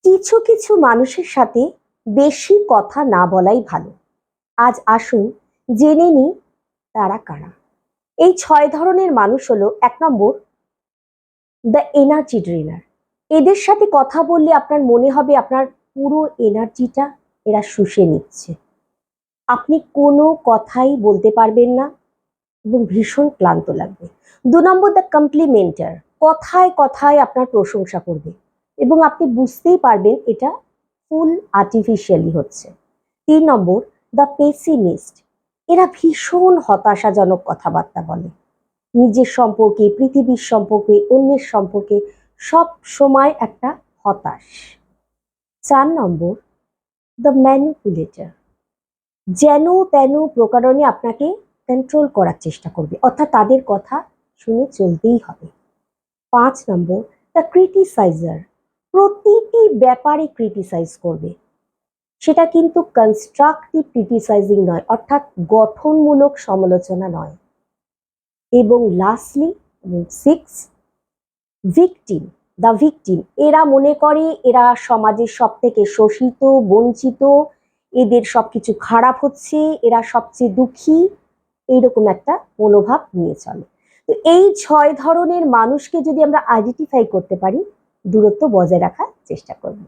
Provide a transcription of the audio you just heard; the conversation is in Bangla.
কিছু কিছু মানুষের সাথে বেশি কথা না বলাই ভালো। আজ আসুন জেনে নিই তারা কারা। এই 6 ধরনের মানুষ হলো, 1 নম্বর দ্য এনার্জি ড্রেনার। এদের সাথে কথা বললে আপনার মনে হবে আপনার পুরো এনার্জিটা এরা শুষে নিচ্ছে। আপনি কোনো কথাই বলতে পারবেন না এবং ভীষণ ক্লান্ত লাগবে। 2 নম্বর দ্য কমপ্লিমেন্টার। কথায় কথায় আপনার প্রশংসা করবে এবং আপনি বুঝতেই পারবেন এটা ফুল আর্টিফিশিয়ালি হচ্ছে। 3 নম্বর দ্য পেসিমিস্ট। এরা ভীষণ হতাশাজনক কথাবার্তা বলে, নিজের সম্পর্কে, পৃথিবীর সম্পর্কে, অন্যের সম্পর্কে সব সময় একটা হতাশ। 4 নম্বর দ্য ম্যানিপুলেটর। যেন তেন প্রকারণে আপনাকে কন্ট্রোল করার চেষ্টা করবে, অর্থাৎ তাদের কথা শুনে চলতেই হবে। 5 নম্বর দ্য ক্রিটিসাইজার। প্রতিটি ব্যাপারে ক্রিটিসাইজ করবে, সেটা কিন্তু কনস্ট্রাকটিভ ক্রিটিসাইজিং নয়, অর্থাৎ গঠনমূলক সমালোচনা নয়। এবং লাস্টলি 6 ভিকটিম। The victim. এরা মনে করে এরা সমাজের সব থেকে শোষিত, বঞ্চিত, এদের সবকিছু খারাপ হচ্ছে, এরা সবচেয়ে দুঃখী, এইরকম একটা মনোভাব নিয়ে চলে। তো এই 6 ধরনের মানুষকে যদি আমরা আইডেন্টিফাই করতে পারি, দূরত্ব বজায় রাখার চেষ্টা করব।